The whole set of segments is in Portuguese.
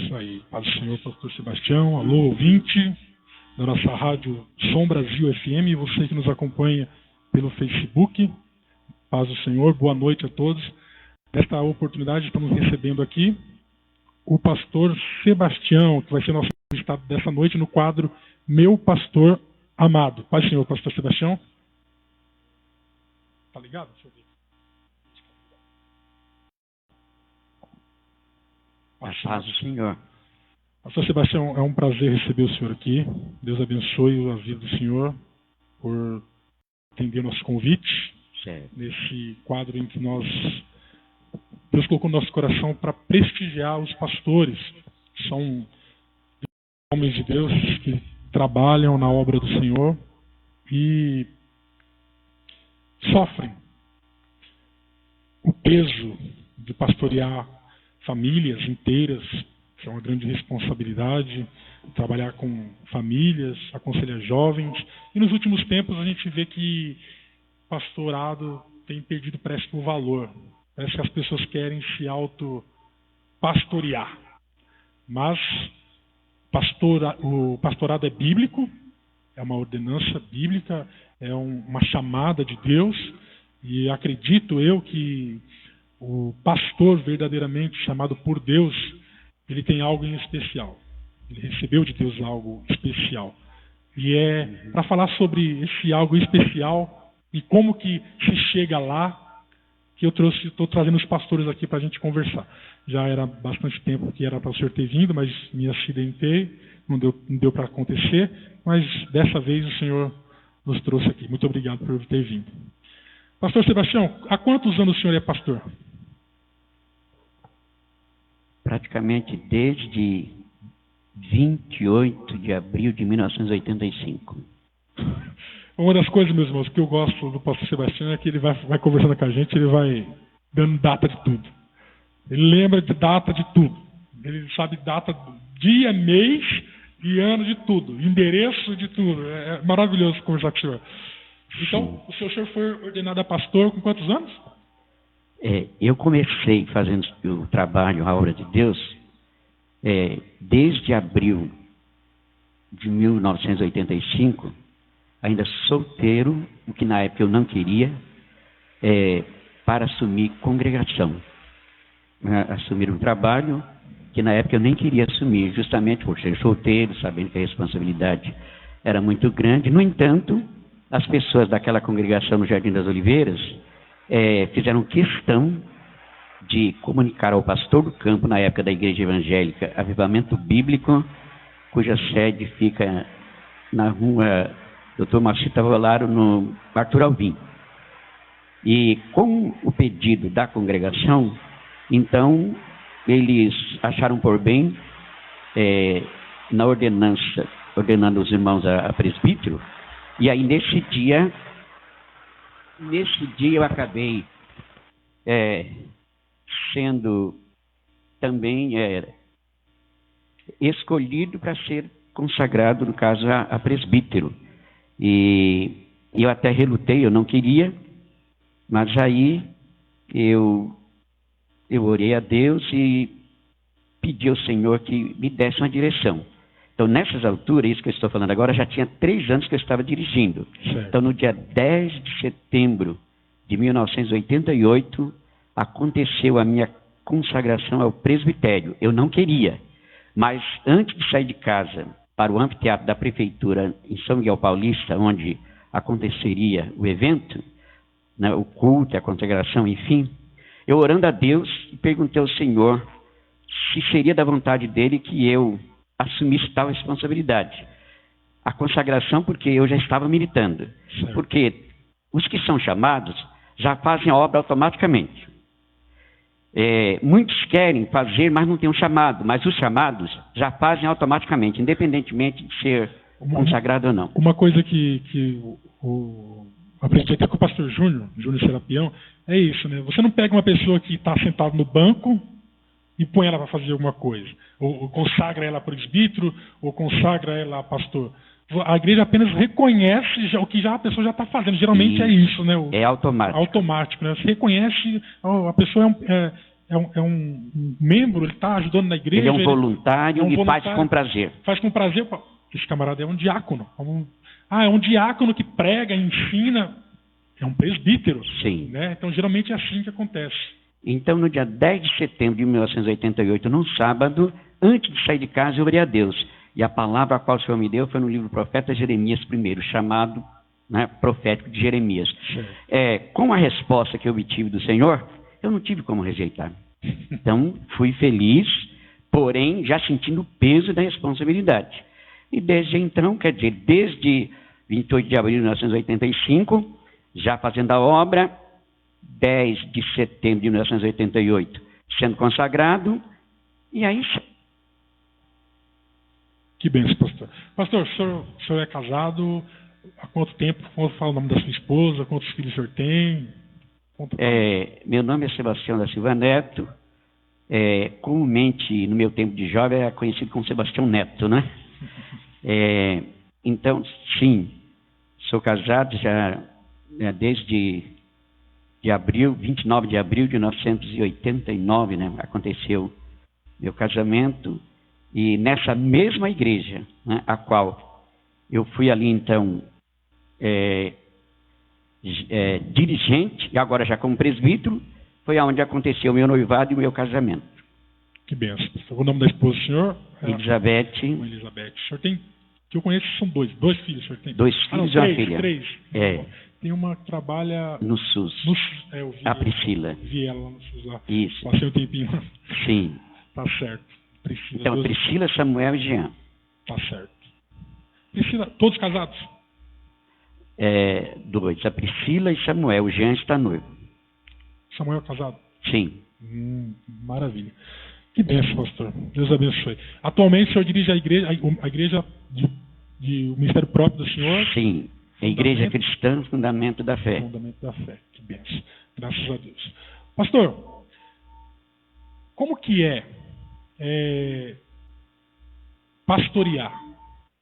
Isso aí, Paz do Senhor, Pastor Sebastião. Alô, ouvinte da nossa rádio Som Brasil FM e você que nos acompanha pelo Facebook. Paz do Senhor, boa noite a todos. Nesta oportunidade estamos recebendo aqui o pastor Sebastião, que vai ser nosso entrevistado dessa noite no quadro Meu Pastor Amado. Paz do Senhor, Pastor Sebastião. Tá ligado? Deixa eu ver. Paz do Senhor. Pastor Sebastião, é um prazer receber o senhor aqui. Deus abençoe a vida do senhor por atender nosso convite. Certo. Nesse quadro em que Deus colocou no nosso coração para prestigiar os pastores. São homens de Deus que trabalham na obra do Senhor e sofrem o peso de pastorear famílias inteiras, que é uma grande responsabilidade, trabalhar com famílias, aconselhar jovens. E nos últimos tempos a gente vê que pastorado tem perdido, parece que, o valor. Parece que as pessoas querem se auto-pastorear. Mas o pastorado é bíblico, é uma ordenança bíblica, é uma chamada de Deus, e acredito eu que o pastor verdadeiramente chamado por Deus, ele tem algo em especial. Ele recebeu de Deus algo especial. E é para falar sobre esse algo especial e como que se chega lá, que eu estou trazendo os pastores aqui para a gente conversar. Já era bastante tempo que era para o senhor ter vindo, mas me acidentei, não deu para acontecer, mas dessa vez o senhor nos trouxe aqui. Muito obrigado por ter vindo. Pastor Sebastião, há quantos anos o senhor é pastor? Praticamente desde 28 de abril de 1985. Uma das coisas, meus irmãos, que eu gosto do pastor Sebastião é que ele vai conversando com a gente, ele vai dando data de tudo. Ele lembra de data de tudo. Ele sabe data, dia, mês e ano de tudo, endereço de tudo. É maravilhoso conversar com o senhor. Então, o senhor foi ordenado a pastor com quantos anos? Eu comecei fazendo o trabalho, a obra de Deus, desde abril de 1985, ainda solteiro, o que na época eu não queria, para assumir congregação. Assumir um trabalho que na época eu nem queria assumir, justamente por ser solteiro, sabendo que a responsabilidade era muito grande. No entanto, as pessoas daquela congregação no Jardim das Oliveiras fizeram questão de comunicar ao pastor do campo, na época da Igreja Evangélica Avivamento Bíblico, cuja sede fica na rua Dr. Macita Volaro, no Arthur Alvim. E com o pedido da congregação, então, eles acharam por bem, na ordenança, ordenando os irmãos a presbítero, e aí nesse dia eu acabei sendo também escolhido para ser consagrado, no caso, a presbítero. E eu até relutei, eu não queria, mas aí eu orei a Deus e pedi ao Senhor que me desse uma direção. Então, nessas alturas, isso que eu estou falando agora, já tinha 3 anos que eu estava dirigindo. Certo. Então, no dia 10 de setembro de 1988, aconteceu a minha consagração ao presbitério. Eu não queria, mas antes de sair de casa para o anfiteatro da prefeitura em São Miguel Paulista, onde aconteceria o evento, né, o culto, a consagração, enfim, eu orando a Deus, perguntei ao Senhor se seria da vontade dele que eu assumisse tal responsabilidade. A consagração, porque eu já estava militando. Certo. Porque os que são chamados já fazem a obra automaticamente. Muitos querem fazer, mas não têm um chamado. Mas os chamados já fazem automaticamente, independentemente de ser consagrado ou não. Uma coisa que aprendi até com o pastor Júnior Serapião, é isso, né? Você não pega uma pessoa que está sentada no banco e põe ela para fazer alguma coisa. Ou consagra ela presbítero, ou consagra ela pastor. A igreja apenas reconhece o que a pessoa já está fazendo. Geralmente é isso, né? É automático. Automático, né? Você reconhece, a pessoa é um membro, ele está ajudando na igreja. Ele é um voluntário e faz com prazer. Faz com prazer. Esse camarada é um diácono. É um diácono que prega, ensina. É um presbítero. Sim. Né? Então, geralmente é assim que acontece. Então, no dia 10 de setembro de 1988, num sábado, antes de sair de casa, eu orei a Deus. E a palavra a qual o Senhor me deu foi no livro do profeta Jeremias I, chamado, né, profético de Jeremias. Com a resposta que eu obtive do Senhor, eu não tive como rejeitar. Então, fui feliz, porém, já sentindo o peso da responsabilidade. E desde então, quer dizer, desde 28 de abril de 1985, já fazendo a obra, 10 de setembro de 1988, sendo consagrado, e aí... Que bênção, pastor. Pastor, o senhor é casado há quanto tempo? Quando fala o nome da sua esposa? Quantos filhos o senhor tem? Meu nome é Sebastião da Silva Neto. Comumente, no meu tempo de jovem, era conhecido como Sebastião Neto, né? Então, sim, sou casado já desde abril, 29 de abril de 1989, né? Aconteceu meu casamento. E nessa mesma igreja, né, a qual eu fui ali, então, dirigente, e agora já como presbítero, foi onde aconteceu o meu noivado e o meu casamento. Que benção. O nome da esposa do senhor? Elizabeth. Elizabeth. O senhor tem, que eu conheço, são dois filhos. O senhor tem? 2 filhos e uma filha. 3. Tem uma que trabalha... No SUS. Eu vi a Priscila. Vi ela lá no SUS lá. Isso. Passei um tempinho lá. Sim. Tá certo. Priscila, então, Priscila, Samuel e Jean. Tá certo. Priscila, todos casados? 2. A Priscila e Samuel. O Jean está noivo. Samuel é casado? Sim. Maravilha. Que bênção, pastor. Deus abençoe. Atualmente o senhor dirige a igreja o ministério próprio do senhor? Sim. A Igreja Cristã, Fundamento da Fé. Fundamento da Fé. Que bênção. Graças a Deus. Pastor, como que é pastorear?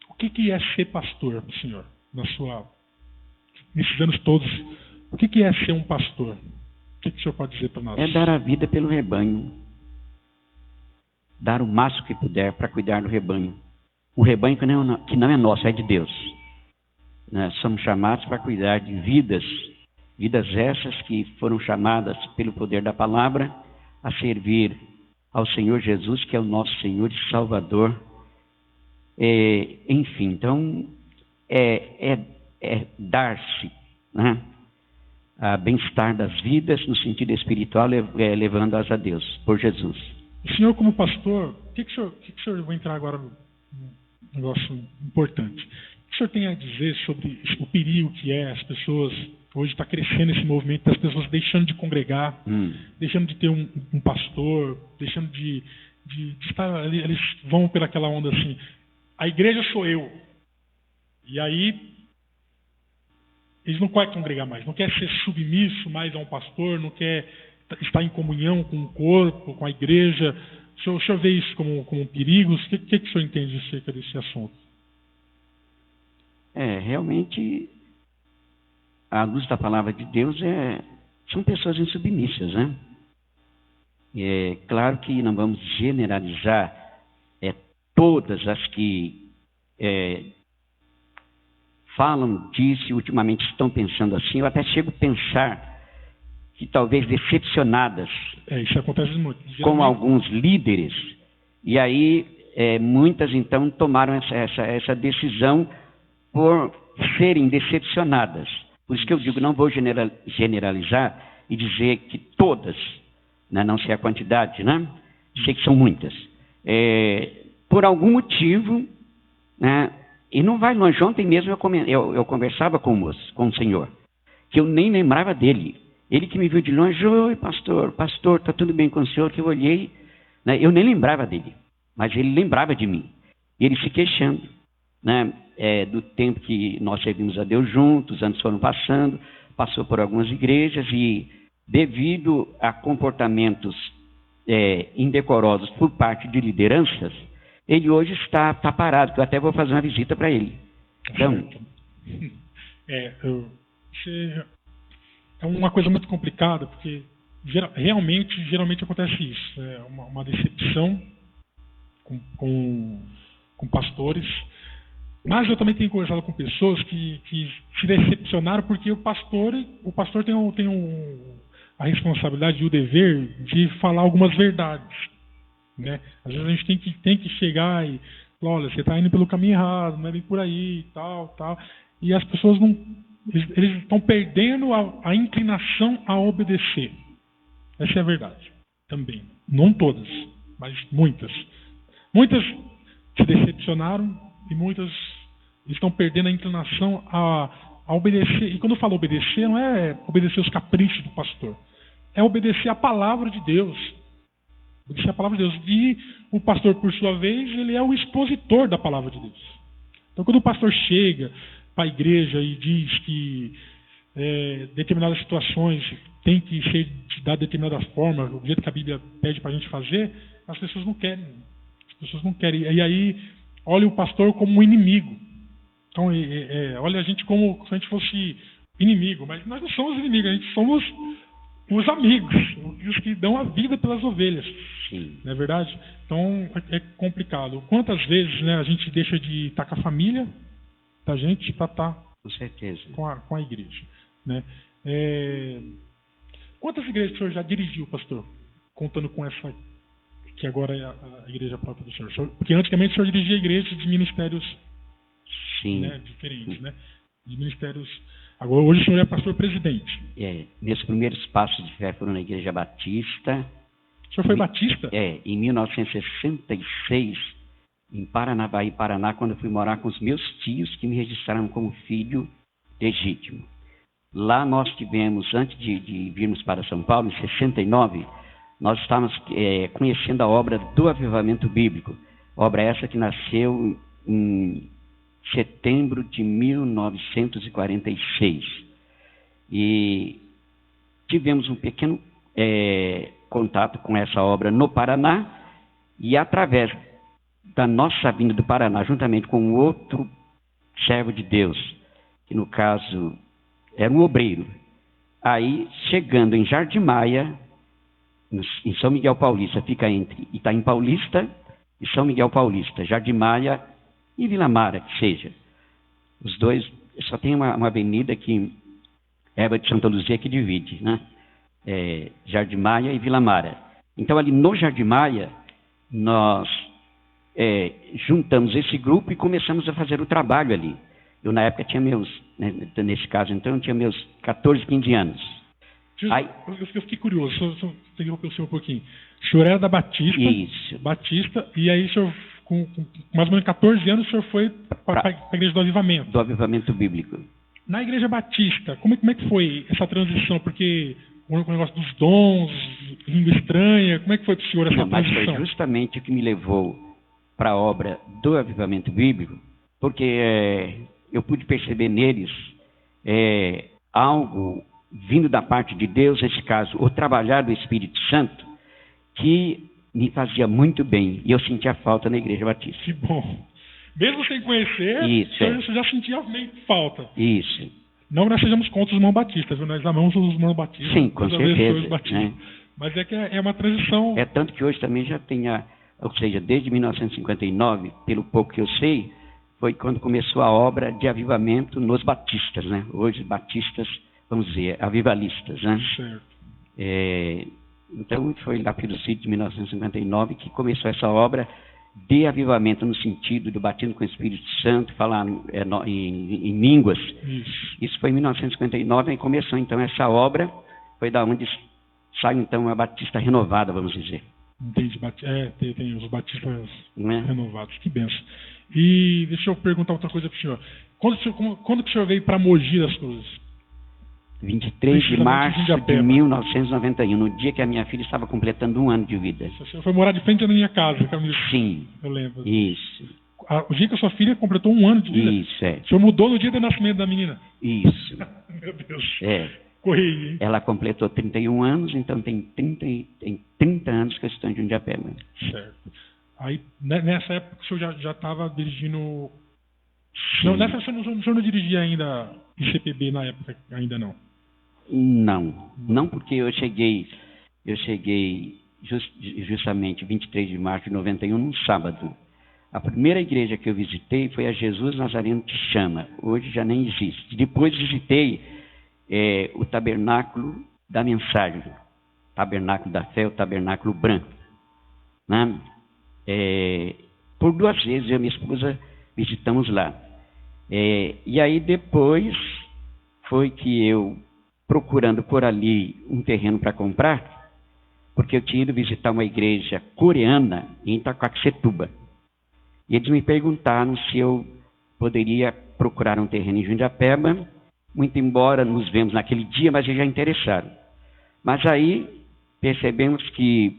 O que é ser pastor, senhor? Nesses anos todos, o que é ser um pastor? O que o senhor pode dizer para nós? É dar a vida pelo rebanho. Dar o máximo que puder para cuidar do rebanho. O rebanho que não é nosso, é de Deus. Nós somos chamados para cuidar de vidas essas que foram chamadas pelo poder da palavra a servir ao Senhor Jesus, que é o nosso Senhor e Salvador. Enfim, então, dar-se, né, a bem-estar das vidas no sentido espiritual, levando-as a Deus, por Jesus. O senhor, como pastor, o que o senhor vai entrar agora num negócio importante? O que o senhor tem a dizer sobre o perigo que as pessoas... Hoje está crescendo esse movimento das pessoas deixando de congregar, deixando de ter um pastor, deixando de estar ali. Eles vão pelaquela onda assim, a igreja sou eu. E aí, eles não querem congregar mais, não quer ser submisso mais a um pastor, não quer estar em comunhão com o corpo, com a igreja. O senhor vê isso como um perigo? O que o senhor entende acerca desse assunto? Realmente... à luz da palavra de Deus, são pessoas insubmissas, né? É claro que não vamos generalizar todas as que falam disso e ultimamente estão pensando assim. Eu até chego a pensar que talvez decepcionadas isso acontece muito. Com alguns líderes, e aí muitas então tomaram essa decisão por serem decepcionadas. Por isso que eu digo, não vou generalizar e dizer que todas, né, não sei a quantidade, né? Sei que são muitas. Por algum motivo, né, e não vai longe. Ontem mesmo eu conversava com o senhor, que eu nem lembrava dele. Ele que me viu de longe: oi, pastor, está tudo bem com o senhor? Que eu olhei, né, eu nem lembrava dele, mas ele lembrava de mim. E ele se queixando, né? Do tempo que nós servimos a Deus juntos, os anos foram passando, passou por algumas igrejas e, devido a comportamentos indecorosos por parte de lideranças, ele hoje está parado, que eu até vou fazer uma visita para ele. Então, é uma coisa muito complicada, porque geralmente acontece isso. É uma decepção com pastores. Mas eu também tenho conversado com pessoas que se decepcionaram porque o pastor tem a responsabilidade e o dever de falar algumas verdades, né? Às vezes a gente tem que chegar e falar, olha, você está indo pelo caminho errado, não é bem por aí, tal. E as pessoas não... Eles estão perdendo a inclinação a obedecer. Essa é a verdade também. Não todas, mas muitas. Muitas se decepcionaram e muitas estão perdendo a inclinação a obedecer. E quando eu falo obedecer, não é obedecer os caprichos do pastor. É obedecer a palavra de Deus. Obedecer a palavra de Deus. E o pastor, por sua vez, ele é o expositor da palavra de Deus. Então, quando o pastor chega para a igreja e diz que determinadas situações têm que ser de determinada forma, do jeito que a Bíblia pede para a gente fazer, as pessoas não querem. As pessoas não querem. E aí, olha o pastor como um inimigo. Então, olha a gente como se a gente fosse inimigo. Mas nós não somos inimigos, a gente somos os amigos, os que dão a vida pelas ovelhas. Sim. Não é verdade? Então, é complicado. Quantas vezes, né, a gente deixa de estar com a família da gente para estar com certeza com a igreja, né? Quantas igrejas o senhor já dirigiu, pastor? Contando com essa, que agora é a igreja própria do senhor. Porque antigamente o senhor dirigia igrejas de ministérios, sim, né, diferentes, né? De ministérios. Agora, hoje o senhor é pastor-presidente. Meus primeiros passos de fé foram na Igreja Batista. O senhor foi batista? Em 1966, em Paranaguá, Paraná, quando eu fui morar com os meus tios, que me registraram como filho legítimo. Lá nós tivemos, antes de virmos para São Paulo, em 69, nós estávamos conhecendo a obra do Avivamento Bíblico. Obra essa que nasceu em setembro de 1946. E tivemos um pequeno contato com essa obra no Paraná, e através da nossa vinda do Paraná, juntamente com outro servo de Deus, que no caso era um obreiro, aí chegando em Jardim Maia, em São Miguel Paulista, fica entre Itaim Paulista e São Miguel Paulista, Jardim Maia e Vila Mara, que seja. Os dois, só tem uma avenida que Eva de Santa Luzia que divide, né? Jardim Maia e Vila Mara. Então, ali no Jardim Maia, nós juntamos esse grupo e começamos a fazer o trabalho ali. Eu, na época, tinha nesse caso, então, eu tinha meus 14, 15 anos. Eu fiquei curioso, só interromper o senhor um pouquinho. O senhor era da Batista, isso. Batista, e aí o senhor, com mais ou menos 14 anos, o senhor foi para a Igreja do Avivamento. Do Avivamento Bíblico. Na Igreja Batista, como é que foi essa transição? Porque o negócio dos dons, língua estranha, como é que foi para o senhor essa transição? Mas foi justamente o que me levou para a obra do Avivamento Bíblico, porque eu pude perceber neles algo vindo da parte de Deus, nesse caso, o trabalhar do Espírito Santo, que me fazia muito bem. E eu sentia falta na Igreja Batista. Que bom. Mesmo sem conhecer, você já sentia falta. Isso. Não que nós sejamos contra os irmãos batistas, nós amamos os irmãos batistas. Sim, com certeza. Né? Mas é que é uma transição... tanto que hoje também já tem, ou seja, desde 1959, pelo pouco que eu sei, foi quando começou a obra de avivamento nos batistas, né? Hoje, batistas, vamos dizer, avivalistas, né? Certo. Então, foi lá pelo sítio de 1959 que começou essa obra de avivamento no sentido do batismo com o Espírito Santo, falar em línguas. Isso foi em 1959 e começou então essa obra, foi da onde saiu então a Batista renovada, vamos dizer. Entendi, tem os batistas renovados, que benção. E deixa eu perguntar outra coisa para o senhor. Quando que o senhor veio para Mogi das Cruzes? 23 de março de 1991, no dia que a minha filha estava completando 1 ano de vida. O senhor foi morar de frente à minha casa, Camilo? Sim. Eu lembro. Isso. O dia que a sua filha completou 1 ano de vida? Isso, O senhor mudou no dia do nascimento da menina? Isso. Meu Deus. Correio, hein? Ela completou 31 anos, então tem 30 anos que eu estou em Jundiapeba. Certo. Aí, nessa época, o senhor já estava dirigindo... Sim. Não, nessa época, o senhor não dirigia ainda ICPB na época, ainda não? Não, porque eu cheguei Eu cheguei justamente 23 de março de 91, num sábado. A primeira igreja que eu visitei foi a Jesus Nazareno Te Chama. Hoje já nem existe. Depois visitei o Tabernáculo da Mensagem, o Tabernáculo da Fé, o Tabernáculo Branco. Né? Por 2 vezes eu e minha esposa visitamos lá. E aí depois foi que eu, procurando por ali um terreno para comprar, porque eu tinha ido visitar uma igreja coreana em Itaquaquecetuba. E eles me perguntaram se eu poderia procurar um terreno em Jundiapeba, muito embora nos vemos naquele dia, mas eles já interessaram. Mas aí percebemos que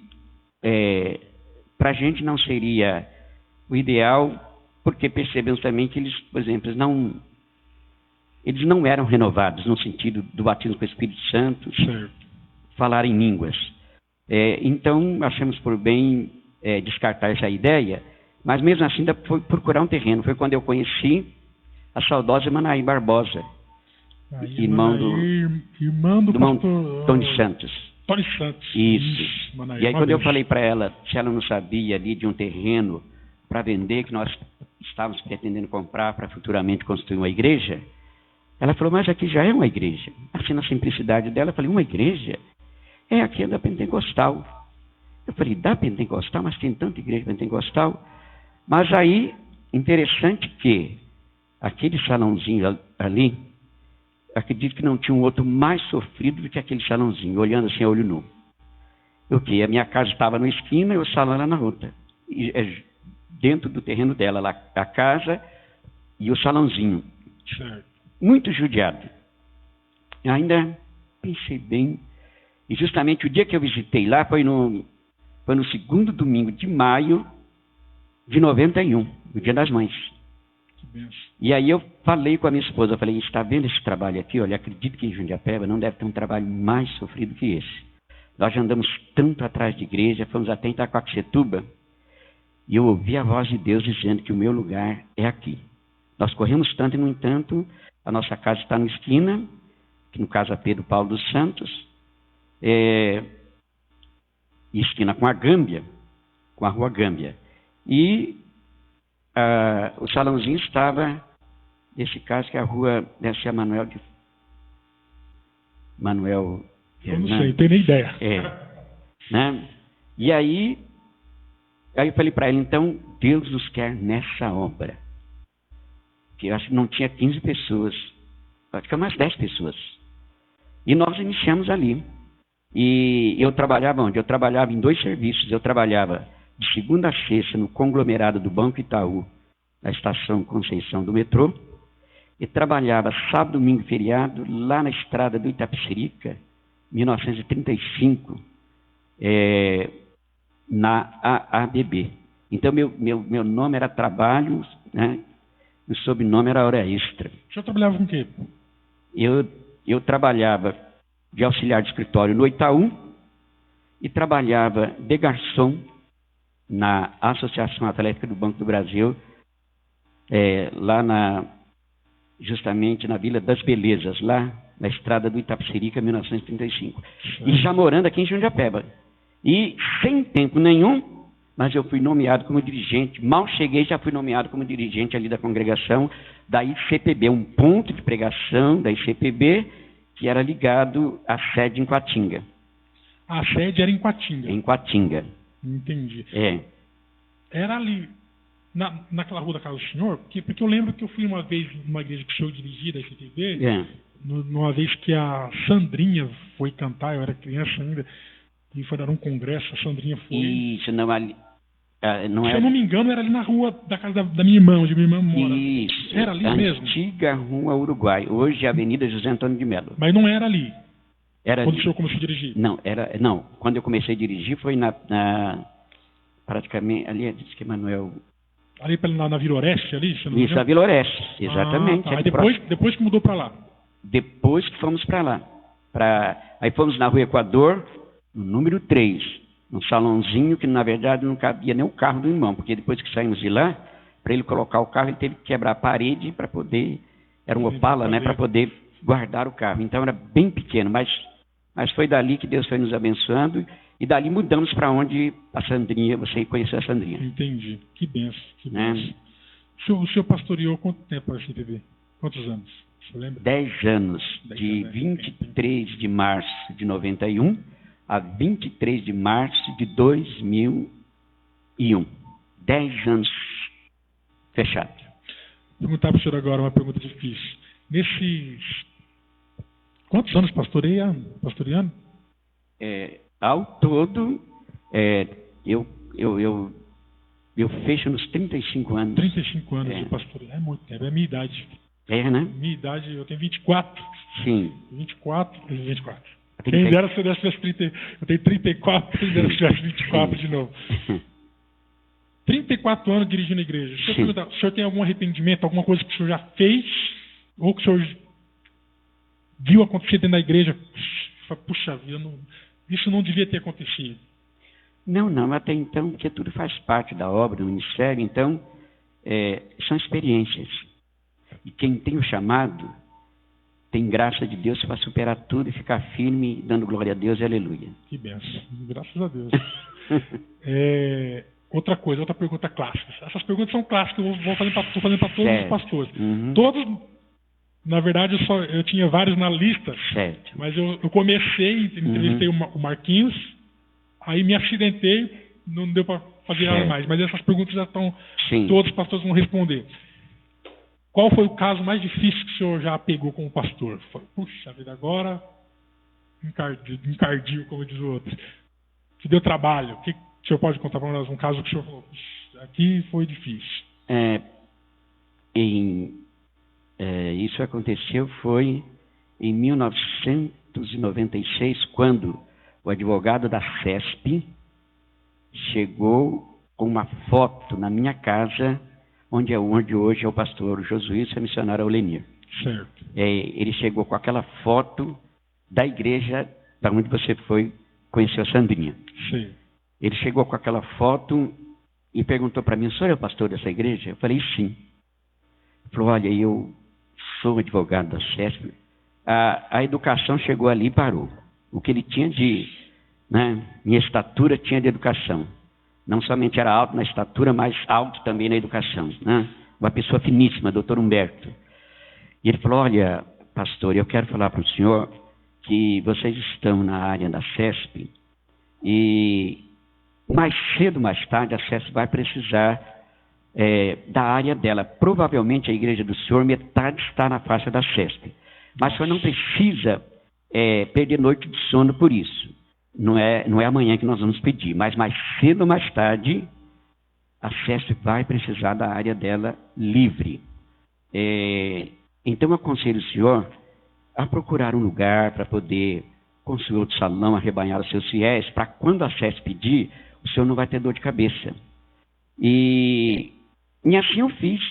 para a gente não seria o ideal, porque percebemos também que eles, por exemplo, eles não eram renovados no sentido do batismo com o Espírito Santo, falar em línguas. Então, achamos por bem descartar essa ideia, mas mesmo assim ainda foi procurar um terreno. Foi quando eu conheci a saudosa Manaí Barbosa, irmã do pastor Tony Santos. Tony Santos. Isso. E aí quando eu falei para ela, se ela não sabia ali de um terreno para vender, que nós estávamos pretendendo comprar para futuramente construir uma igreja, ela falou, mas aqui já é uma igreja. Assim, na simplicidade dela, eu falei, uma igreja? Aqui é da Pentecostal. Eu falei, da Pentecostal? Mas tem tanta igreja pentecostal. Mas aí, interessante que aquele salãozinho ali, acredito que não tinha um outro mais sofrido do que aquele salãozinho, olhando assim a olho nu. A minha casa estava na esquina e o salão era na outra. E, dentro do terreno dela, lá, a casa e o salãozinho. Certo. Muito judiado. Ainda pensei bem. E justamente o dia que eu visitei lá foi no 2º domingo de maio de 91, no Dia das Mães. Que benção. E aí eu falei com a minha esposa, eu falei, está vendo esse trabalho aqui? Olha, acredito que em Jundiapeba não deve ter um trabalho mais sofrido que esse. Nós já andamos tanto atrás de igreja, fomos até Itaquaquecetuba, e eu ouvi a voz de Deus dizendo que o meu lugar é aqui. Nós corremos tanto e, no entanto, a nossa casa está na esquina, que no caso é Pedro Paulo dos Santos, esquina com a Gâmbia, com a rua Gâmbia. E o salãozinho estava, nesse caso, que a rua deve ser a Manuel. Eu não sei, não tenho nem ideia. Né? E aí eu falei para ele, então, Deus nos quer nessa obra. Que eu acho que não tinha 15 pessoas, acho que umas 10 pessoas. E nós iniciamos ali. E eu trabalhava onde? Eu trabalhava em 2 serviços. Eu trabalhava de segunda a sexta no conglomerado do Banco Itaú, na estação Conceição do metrô. E trabalhava sábado, domingo e feriado, lá na estrada do Itapecerica, 1935, na AABB. Então, meu nome era Trabalho, né? O sobrenome era Hora Extra. O senhor trabalhava com o quê? Eu trabalhava de auxiliar de escritório no Itaú e trabalhava de garçom na Associação Atlética do Banco do Brasil, lá justamente na Vila das Belezas, lá na estrada do Itapecerica, 1935. E já morando aqui em Jundiapeba. E sem tempo nenhum, mas eu fui nomeado como dirigente, mal cheguei, já fui nomeado como dirigente ali da congregação da ICPB, um ponto de pregação da ICPB, que era ligado à sede em Quatinga. A sede era em Quatinga? Em Quatinga. Entendi. Era ali, naquela rua da casa do senhor? Porque eu lembro que eu fui uma vez numa igreja que o senhor dirigia, da ICPB, numa vez que a Sandrinha foi cantar, eu era criança ainda, e foi dar um congresso, a Sandrinha foi. Isso, não ali. Não Se eu não me engano, era ali na rua da casa da minha irmã, onde minha irmã mora. Isso. Era ali mesmo? Antiga Rua Uruguai. Hoje é a Avenida José Antônio de Melo. Mas não era ali? Era quando ali. O senhor começou a dirigir? Não. Quando eu comecei a dirigir foi praticamente, ali diz que Manuel... Ali na Vila Oeste, ali? Isso, a Vila Oeste, exatamente. Aí depois que mudou para lá? Depois que fomos para lá. Aí fomos na Rua Equador, no número 3. Um salãozinho que, na verdade, não cabia nem o carro do irmão, porque depois que saímos de lá, para ele colocar o carro, ele teve que quebrar a parede para poder... Era um Opala, né? Para poder guardar o carro. Então, era bem pequeno, mas Mas foi dali que Deus foi nos abençoando, e dali mudamos para onde a Sandrinha, você conheceu a Sandrinha. Entendi. Que benção, que Né? benção. O senhor pastoreou quanto tempo a FTV? Quantos anos? O senhor lembra? 10 anos, 10 de anos. 23 de março de 91 a 23 de março de 2001. 10 anos fechado. Vou perguntar para o senhor agora uma pergunta difícil. Nesses... Quantos anos pastoreando? Ao todo, eu fecho nos 35 anos. 35 anos de pastoreio. É muito tempo, é a minha idade. Né? Minha idade, eu tenho 24. Sim. 24. Quem 30... dera se eu tivesse 30. Eu tenho 34, quem dera se eu tivesse 24 de novo. 34 anos dirigindo a igreja. Deixa eu perguntar, o senhor tem algum arrependimento, alguma coisa que o senhor já fez, ou que o senhor viu acontecer dentro da igreja? Puxa vida, isso não devia ter acontecido. Não, até então, porque tudo faz parte da obra, do ministério, então, são experiências. E quem tem o chamado, tem graça de Deus para superar tudo e ficar firme, dando glória a Deus e aleluia. Que benção, graças a Deus. Outra pergunta clássica. Essas perguntas são clássicas, eu vou fazendo para todos os pastores. Uhum. Todos, na verdade, eu tinha vários na lista, certo. Mas eu comecei, entrevistei o Marquinhos, aí me acidentei, não deu para fazer nada mais. Mas essas perguntas já estão, todos os pastores vão responder. Qual foi o caso mais difícil que o senhor já pegou como pastor? Puxa vida, agora encardiu, como diz o outro. Que deu trabalho. O senhor pode contar para nós um caso que o senhor falou? Aqui foi difícil. Isso aconteceu foi em 1996, quando o advogado da CESP chegou com uma foto na minha casa, onde hoje é o pastor Josuício, a missionária Aulenir. Certo. Ele chegou com aquela foto da igreja da onde você foi conhecer a Sandrinha. Sim. Ele chegou com aquela foto e perguntou para mim: o senhor é o pastor dessa igreja? Eu falei: sim. Ele falou: olha, eu sou advogado da CESP. A educação chegou ali e parou. O que ele tinha minha estatura tinha de educação. Não somente era alto na estatura, mas alto também na educação. Né? Uma pessoa finíssima, doutor Humberto. E ele falou: olha, pastor, eu quero falar para o senhor que vocês estão na área da CESP e mais cedo, mais tarde, a CESP vai precisar da área dela. Provavelmente a igreja do senhor, metade está na faixa da CESP. Mas o senhor não precisa perder noite de sono por isso. Não é amanhã que nós vamos pedir, mas mais cedo ou mais tarde, a CESP vai precisar da área dela livre. Então, eu aconselho o senhor a procurar um lugar para poder construir outro salão, arrebanhar os seus fiéis, para quando a CESP pedir, o senhor não vai ter dor de cabeça. E assim eu fiz.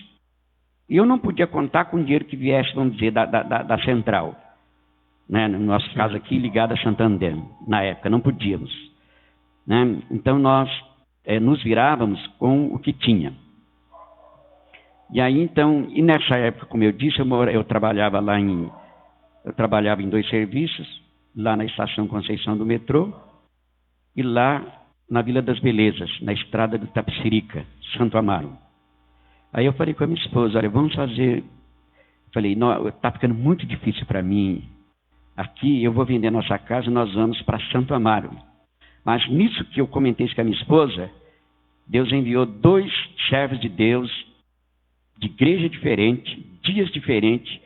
E eu não podia contar com o dinheiro que viesse, vamos dizer, da central. Né? No nosso caso aqui, ligado a Santander, na época, não podíamos. Né? Então, nós nos virávamos com o que tinha. E aí, então, e nessa época, como eu disse, eu trabalhava eu trabalhava em 2 serviços, lá na Estação Conceição do metrô, e lá na Vila das Belezas, na estrada do Tapicirica, Santo Amaro. Aí eu falei com a minha esposa: olha, vamos fazer... Falei: está ficando muito difícil para mim aqui, eu vou vender nossa casa e nós vamos para Santo Amaro. Mas nisso que eu comentei isso com a minha esposa, Deus enviou 2 servos de Deus, de igreja diferente, dias diferentes,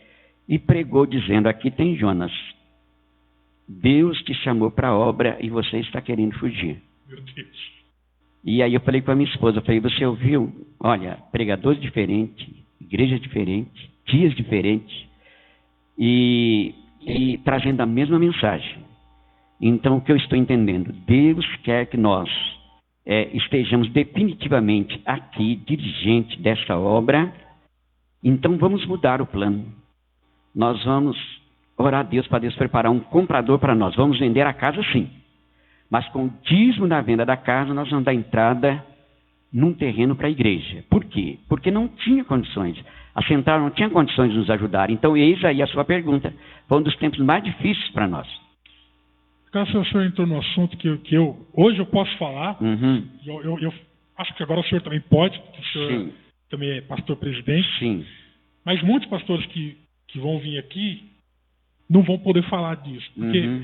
e pregou dizendo: aqui tem Jonas. Deus te chamou para a obra e você está querendo fugir. Meu Deus. E aí eu falei com a minha esposa, você ouviu? Olha, pregadores diferentes, igreja diferente, dias diferentes, e trazendo a mesma mensagem. Então, o que eu estou entendendo? Deus quer que nós estejamos definitivamente aqui, dirigente dessa obra. Então, vamos mudar o plano. Nós vamos orar a Deus para Deus preparar um comprador para nós. Vamos vender a casa, sim. Mas com o dízimo da venda da casa, nós vamos dar entrada num terreno para a igreja. Por quê? Porque não tinha condições. A central não tinha condições de nos ajudar. Então, eis aí a sua pergunta. Foi um dos tempos mais difíceis para nós. caso o senhor entrou no assunto que hoje eu posso falar, Uhum. eu acho que agora o senhor também pode, porque o senhor Sim. também é pastor-presidente, Sim. mas muitos pastores que vão vir aqui não vão poder falar disso, porque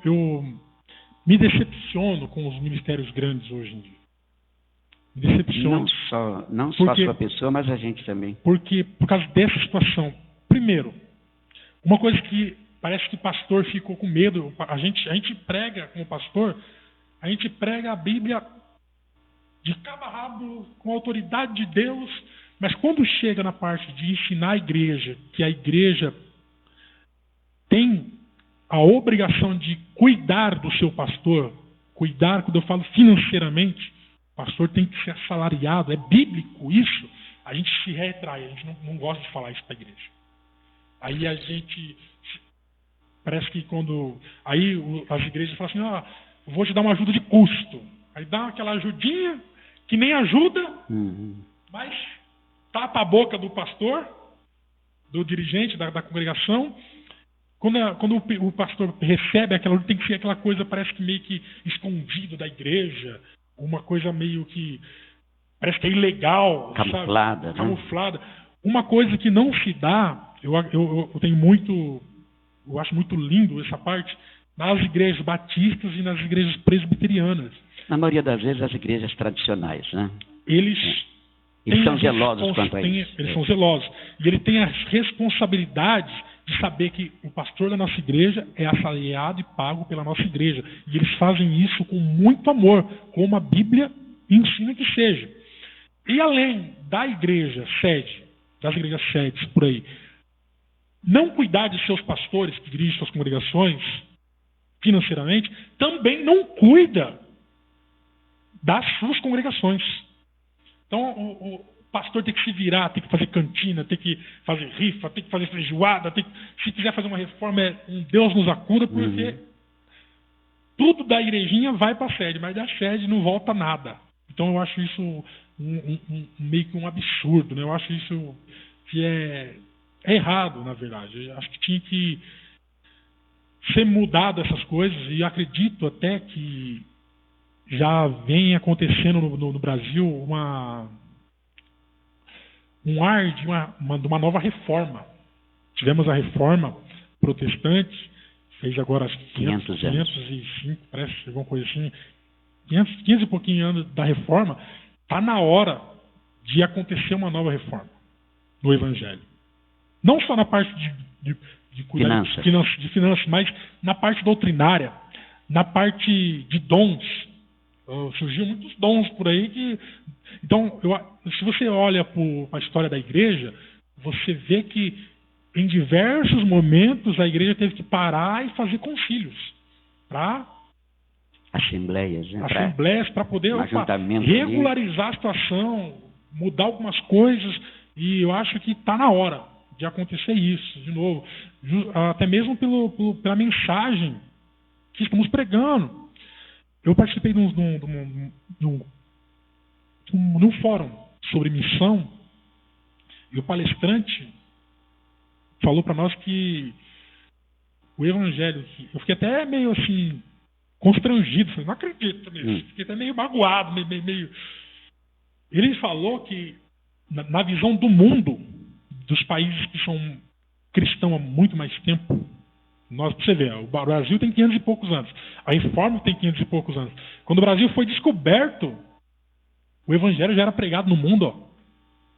eu me decepciono com os ministérios grandes hoje em dia. Me decepciono. Não só a sua pessoa, mas a gente também. Porque, por causa dessa situação. Primeiro, uma coisa que parece que pastor ficou com medo. A gente prega, como pastor, a gente prega a Bíblia de cabo a rabo, com a autoridade de Deus, mas quando chega na parte de ensinar a igreja, que a igreja tem a obrigação de cuidar do seu pastor, cuidar, quando eu falo financeiramente, o pastor tem que ser assalariado, é bíblico isso, a gente se retrai, a gente não gosta de falar isso para a igreja. Aí a gente, parece que quando, aí as igrejas falam assim, vou te dar uma ajuda de custo, aí dá aquela ajudinha, que nem ajuda, mas tapa a boca do pastor, do dirigente da congregação. Quando o pastor recebe aquela, tem que ser aquela coisa, parece que meio que escondido da igreja, uma coisa meio que parece que é ilegal, camuflada, sabe? Camuflada. Uma coisa que não se dá, eu tenho muito, eu acho muito lindo essa parte, nas igrejas batistas e nas igrejas presbiterianas. Na maioria das vezes, as igrejas tradicionais, né? Eles são zelosos quanto a isso. Eles são zelosos. E ele tem as responsabilidades de saber que o pastor da nossa igreja é assalariado e pago pela nossa igreja. E eles fazem isso com muito amor, como a Bíblia ensina que seja. E além da igreja sede, das igrejas sedes por aí, não cuidar de seus pastores que dirigem suas congregações financeiramente, também não cuida das suas congregações. Então, o pastor tem que se virar, tem que fazer cantina, tem que fazer rifa, tem que fazer feijoada, se quiser fazer uma reforma, um Deus nos acuda, porque tudo da igrejinha vai para a sede, mas da sede não volta nada. Então, eu acho isso meio que um absurdo, né? Eu acho isso que é errado, na verdade. Eu acho que tinha que ser mudado essas coisas, e acredito até que já vem acontecendo no Brasil um ar de uma nova reforma. Tivemos a reforma protestante, fez agora 505, parece, alguma coisa assim, 500 e pouquinho anos da reforma. Está na hora de acontecer uma nova reforma no Evangelho. Não só na parte de cuidar de finanças, mas na parte doutrinária, na parte de dons. Surgiu muitos dons por aí que... Então, se você olha para a história da igreja, você vê que em diversos momentos a igreja teve que parar e fazer concílios para assembleias, né? Para poder regularizar a situação, mudar algumas coisas, e eu acho que está na hora de acontecer isso, de novo, até mesmo pela mensagem que estamos pregando. Eu participei de um fórum sobre missão, e o palestrante falou para nós que o evangelho, eu fiquei até meio assim, constrangido, falei, não acredito nisso, fiquei até meio magoado, meio... Ele falou que, na visão do mundo, dos países que são cristãos há muito mais tempo, pra você ver, o Brasil tem 500 e poucos anos, a Reforma tem 500 e poucos anos. Quando o Brasil foi descoberto, o evangelho já era pregado no mundo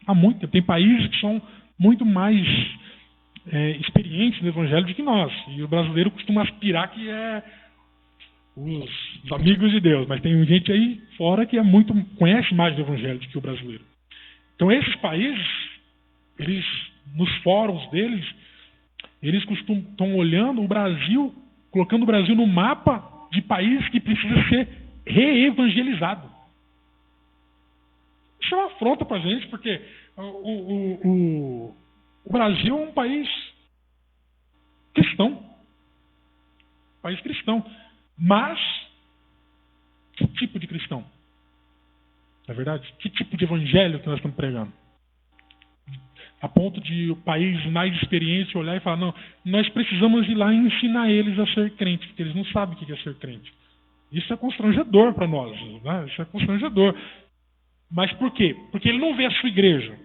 há muito tempo. Tem países que são muito mais experientes no evangelho do que nós. E o brasileiro costuma aspirar que é os amigos de Deus, mas tem gente aí fora que conhece mais do evangelho do que o brasileiro. Então esses países, eles, nos fóruns deles, eles estão olhando o Brasil, colocando o Brasil no mapa de país que precisa ser reevangelizado. Isso é uma afronta para a gente, porque o Brasil é um país cristão. País cristão. Mas, que tipo de cristão? Não é verdade? Que tipo de evangelho que nós estamos pregando? a ponto de o país mais experiente olhar e falar, não, nós precisamos ir lá e ensinar eles a ser crente, porque eles não sabem o que é ser crente. Isso é constrangedor para nós, né? Isso é constrangedor. Mas por quê? Porque ele não vê a sua igreja.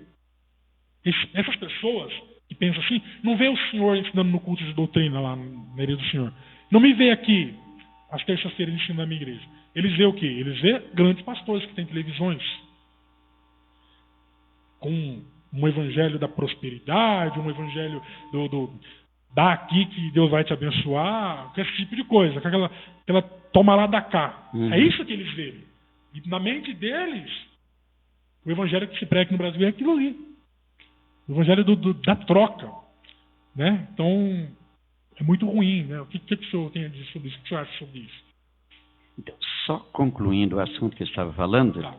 Essas pessoas que pensam assim, não vê o senhor ensinando no culto de doutrina lá na igreja do senhor. Não me vê aqui, às terças-feiras, ensinando na minha igreja. Eles vê o quê? Eles vê grandes pastores que têm televisões com um evangelho da prosperidade, um evangelho dá aqui que Deus vai te abençoar, esse tipo de coisa, aquela toma lá da cá. É isso que eles veem. E na mente deles, o evangelho que se prega aqui no Brasil é aquilo ali. O evangelho da troca. Né? Então, é muito ruim. Né? O que o senhor tem a dizer sobre isso? O que o senhor acha sobre isso? Então, só concluindo o assunto que eu estava falando, Tá.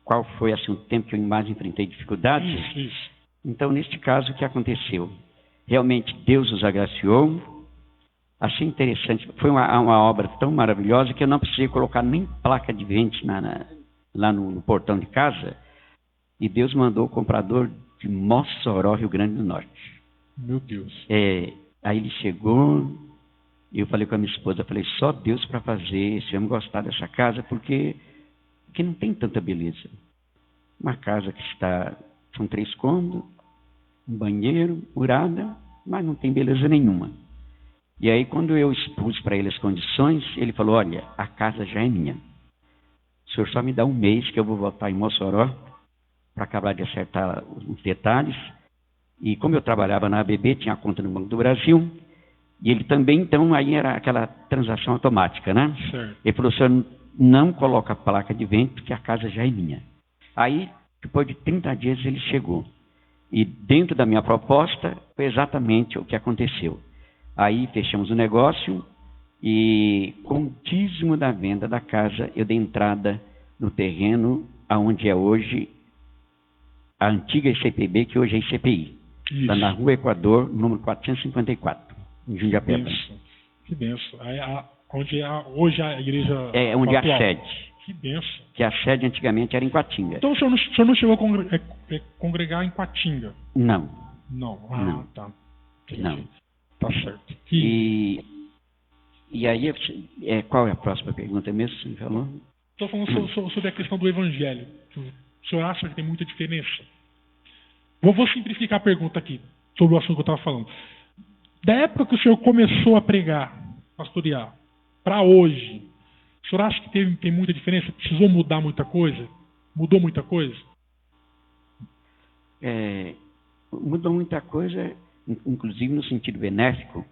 qual foi assim, o tempo que eu mais enfrentei dificuldades. Isso. Então, neste caso, o que aconteceu? Realmente, Deus os agraciou. Achei interessante. Foi uma obra tão maravilhosa que eu não precisei colocar nem placa de vento lá no portão de casa. E Deus mandou o comprador de Mossoró, Rio Grande do Norte. Meu Deus. Aí ele chegou, e eu falei com a minha esposa, falei, só Deus para fazer esse homem gostar dessa casa, porque não tem tanta beleza. Uma casa que são 3 cômodos, um banheiro, murada, mas não tem beleza nenhuma. E aí, quando eu expus para ele as condições, ele falou, olha, a casa já é minha. O senhor só me dá um mês que eu vou voltar em Mossoró para acabar de acertar os detalhes. E como eu trabalhava na ABB, tinha a conta no Banco do Brasil, e ele também, então, aí era aquela transação automática, né? Certo. Ele falou, o senhor não coloca a placa de vento, porque a casa já é minha. Aí, depois de 30 dias, ele chegou. E dentro da minha proposta, foi exatamente o que aconteceu. Aí, fechamos o negócio, e com o dízimo da venda da casa, eu dei entrada no terreno onde é hoje a antiga ICPB, que hoje é ICPI. Está na Rua Equador, número 454, em Jundiapeba. Que benção. Onde hoje a igreja onde é atual. a sede. Que benção. Que a sede antigamente era em Quatinga. Então o senhor não chegou a congregar em Quatinga? Não. Não. Não. Tá. Não. Tá certo. E aí, qual é a próxima pergunta mesmo que você falou? Estou falando sobre a questão do evangelho. O senhor acha que tem muita diferença? Vou simplificar a pergunta aqui, sobre o assunto que eu estava falando. Da época que o senhor começou a pregar, pastorear, para hoje, o senhor acha que tem muita diferença? Precisou mudar muita coisa? Mudou muita coisa? Mudou muita coisa, inclusive no sentido benéfico,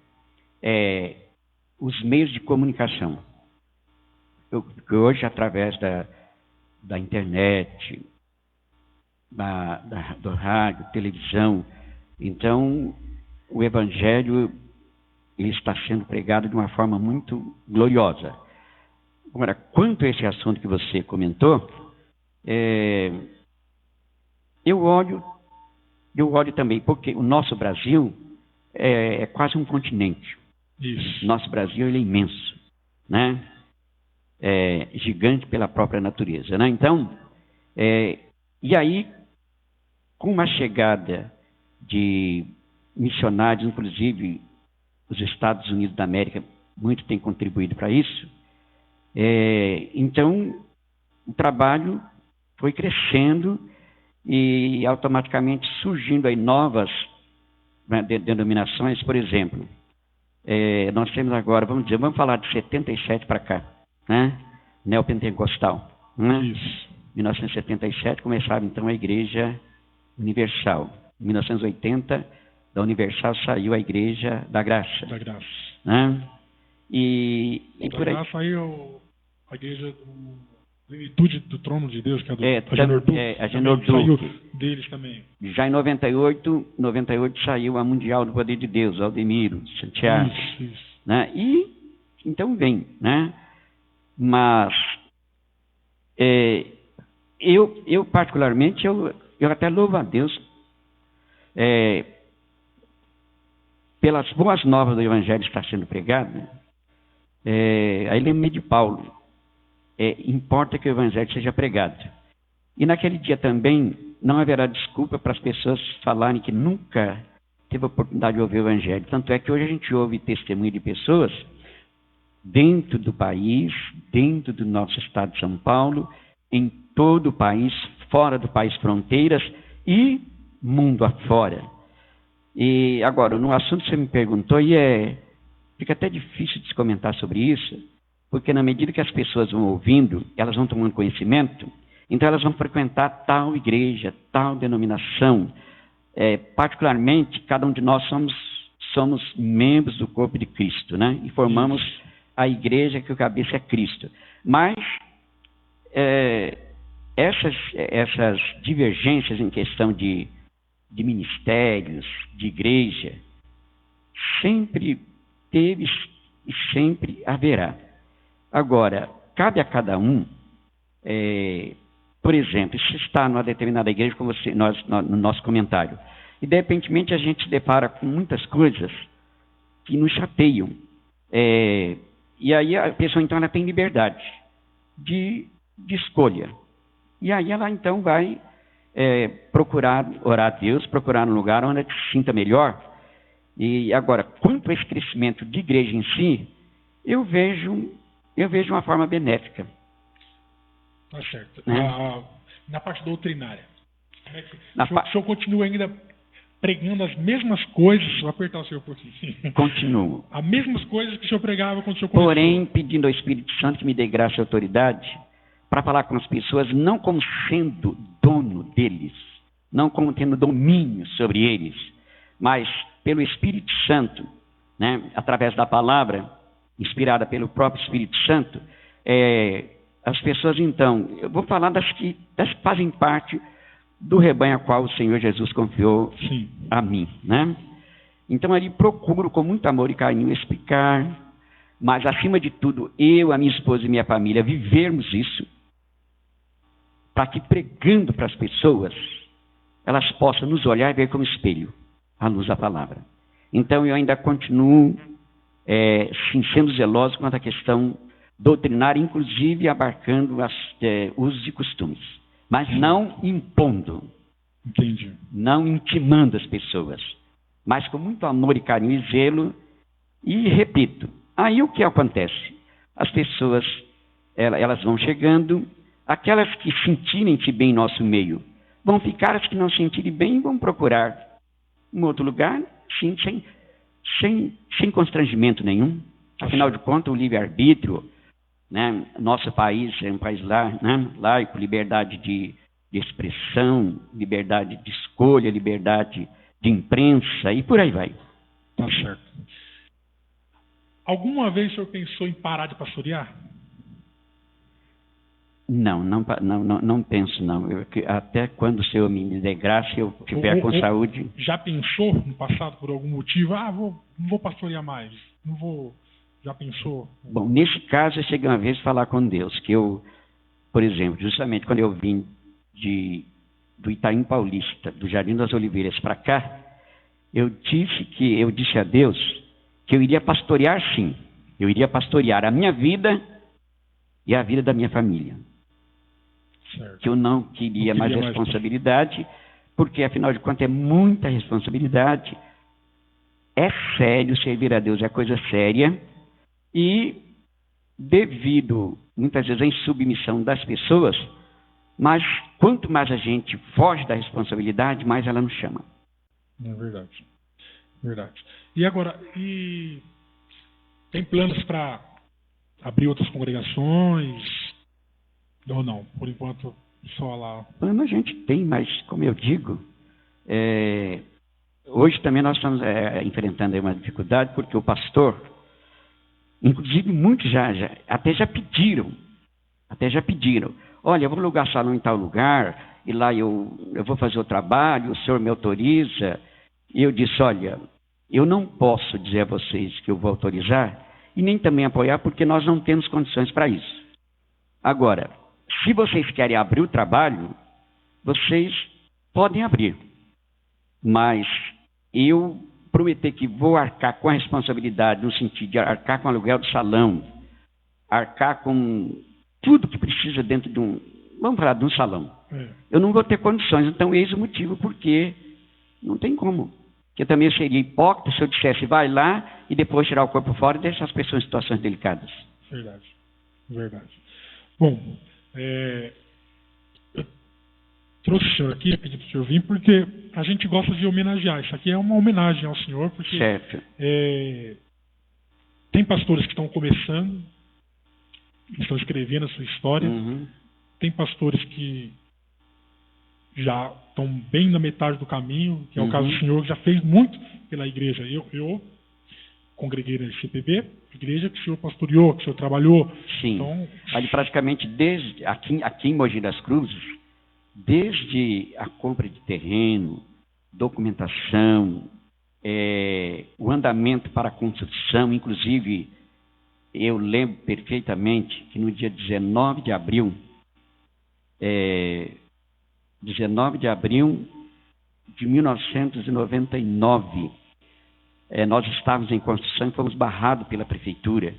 os meios de comunicação. Porque hoje, através da internet, do rádio, televisão, então o Evangelho ele está sendo pregado de uma forma muito gloriosa. Agora, quanto a esse assunto que você comentou, eu olho também, porque o nosso Brasil é quase um continente. Isso. Nosso Brasil ele é imenso, né? Gigante pela própria natureza, né? Então, e aí, com uma chegada de missionários, inclusive os Estados Unidos da América, muito tem contribuído para isso, então o trabalho foi crescendo e automaticamente surgindo aí novas denominações. Por exemplo, nós temos agora, vamos falar de 77 para cá, né? Neopentecostal, né? Isso. Em 1977 começava então a Igreja Universal. Em 1980, da Universal saiu a Igreja da Graça. Da Graça. Né? E por aí. Da Graça saiu a Igreja Plenitude do Trono de Deus, que é do Agenor Duque. Agenor Duque. Saiu deles também. Já em 98 saiu a Mundial do Poder de Deus, Aldemiro, Santiago. Isso. Né? E então vem, né? Mas eu particularmente, eu até louvo a Deus pelas boas novas do Evangelho que está sendo pregado. Aí lembrei de Paulo. Importa que o Evangelho seja pregado. E naquele dia também não haverá desculpa para as pessoas falarem que nunca teve a oportunidade de ouvir o Evangelho. Tanto é que hoje a gente ouve testemunho de pessoas dentro do país, dentro do nosso estado de São Paulo, em todo o país, fora do país, fronteiras e mundo afora. E agora, no assunto que você me perguntou, fica até difícil de se comentar sobre isso, porque na medida que as pessoas vão ouvindo, elas vão tomando conhecimento, então elas vão frequentar tal igreja, tal denominação. Particularmente, cada um de nós somos membros do corpo de Cristo, né? E formamos a igreja que o cabeça é Cristo. Mas essas divergências em questão de ministérios, de igreja, sempre teve e sempre haverá. Agora, cabe a cada um, por exemplo, se está numa determinada igreja, como no nosso comentário, e de repente a gente se depara com muitas coisas que nos chateiam. E aí a pessoa então ela tem liberdade de escolha. E aí ela então vai procurar orar a Deus, procurar um lugar onde ela se sinta melhor. E agora, quanto a esse crescimento de igreja em si, eu vejo uma forma benéfica. Tá certo. Né? Na parte doutrinária, como é que o senhor continua ainda pregando as mesmas coisas? Vou apertar o senhor um pouquinho. Continuo. As mesmas coisas que o senhor pregava quando o senhor começou. Porém, pedindo ao Espírito Santo que me dê graça e autoridade para falar com as pessoas, não como sendo dono deles, não como tendo domínio sobre eles, mas pelo Espírito Santo, né, através da palavra, inspirada pelo próprio Espírito Santo, as pessoas, então, eu vou falar das que fazem parte do rebanho a qual o Senhor Jesus confiou a mim, né? Então, ali procuro com muito amor e carinho explicar, mas, acima de tudo, eu, a minha esposa e minha família vivermos isso, para que, pregando para as pessoas, elas possam nos olhar e ver como espelho, à luz da palavra. Então, eu ainda continuo sendo zeloso quanto à questão doutrinária, inclusive abarcando usos e costumes, mas não impondo. Entendi. Não intimando as pessoas, mas com muito amor e carinho e zelo. E repito, aí o que acontece? As pessoas, elas vão chegando, aquelas que sentirem-se bem em nosso meio, vão ficar, as que não se sentirem bem vão procurar um outro lugar, sim, sem constrangimento nenhum. Afinal de contas, o livre-arbítrio, né? Nosso país é um país laico, liberdade de expressão, liberdade de escolha, liberdade de imprensa e por aí vai. Tá certo. Alguma vez o senhor pensou em parar de pastorear? Não penso, não. Até quando o Senhor me dê graça, eu estiver com saúde. Já pensou no passado por algum motivo? Não vou pastorear mais, não vou... Já pensou? Bom, nesse caso, eu cheguei uma vez a falar com Deus, que eu, por exemplo, justamente quando eu vim do Itaim Paulista, do Jardim das Oliveiras para cá, eu disse a Deus que eu iria pastorear sim. Eu iria pastorear a minha vida e a vida da minha família. Certo. Que eu não queria mais responsabilidade, porque afinal de contas é muita responsabilidade. É sério, servir a Deus é coisa séria. E devido, muitas vezes, à insubmissão das pessoas, mas quanto mais a gente foge da responsabilidade, mais ela nos chama. É verdade. Verdade. E agora, tem planos para abrir outras congregações? Ou não? Por enquanto, só lá. Plano a gente tem, mas, como eu digo, hoje também nós estamos enfrentando uma dificuldade, porque o pastor... Inclusive, muitos até já pediram. Olha, eu vou alugar salão em tal lugar, e lá eu vou fazer o trabalho, o senhor me autoriza. E eu disse, olha, eu não posso dizer a vocês que eu vou autorizar, e nem também apoiar, porque nós não temos condições para isso. Agora, se vocês querem abrir o trabalho, vocês podem abrir. Mas eu... prometer que vou arcar com a responsabilidade, no sentido de arcar com o aluguel do salão, arcar com tudo que precisa dentro de vamos falar de um salão, Eu não vou ter condições. Então, eis o motivo porque não tem como. Porque também eu seria hipócrita se eu dissesse, vai lá e depois tirar o corpo fora e deixar as pessoas em situações delicadas. Verdade. Verdade. Bom, eu trouxe o senhor aqui, pedi para o senhor vir, porque a gente gosta de homenagear. Isso aqui é uma homenagem ao senhor, porque tem pastores que estão começando, que estão escrevendo a sua história. Tem pastores que já estão bem na metade do caminho, que é o caso do senhor, que já fez muito pela igreja. Eu congreguei na CPB, igreja que o senhor pastoreou, que o senhor trabalhou. Sim. Então, ali praticamente desde aqui em Mogi das Cruzes, desde a compra de terreno, documentação, o andamento para a construção, inclusive eu lembro perfeitamente que no dia 19 de abril de 1999, nós estávamos em construção e fomos barrados pela prefeitura.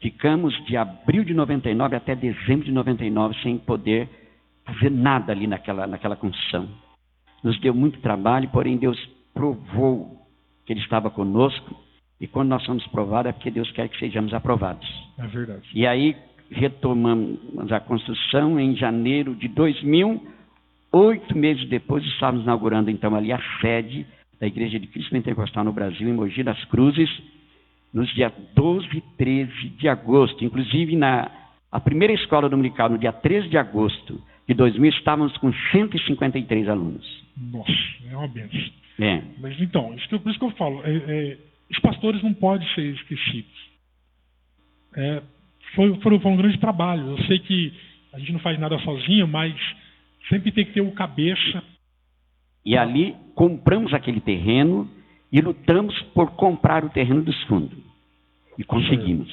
Ficamos de abril de 99 até dezembro de 99 sem poder fazer nada ali naquela construção. Nos deu muito trabalho, porém Deus provou que Ele estava conosco, e quando nós somos provados é porque Deus quer que sejamos aprovados. É verdade. E aí retomamos a construção em janeiro de 2000, 8 meses depois estávamos inaugurando então ali a sede da Igreja de Cristo Pentecostal no Brasil, em Mogi das Cruzes, nos dias 12 e 13 de agosto. Inclusive, a primeira escola dominical, no dia 13 de agosto de 2000, estávamos com 153 alunos. Nossa, é uma bênção. É. Mas então, por isso que eu falo, os pastores não podem ser esquecidos. Foi um grande trabalho. Eu sei que a gente não faz nada sozinho, mas sempre tem que ter o cabeça. E ali compramos aquele terreno e lutamos por comprar o terreno dos fundos. E conseguimos.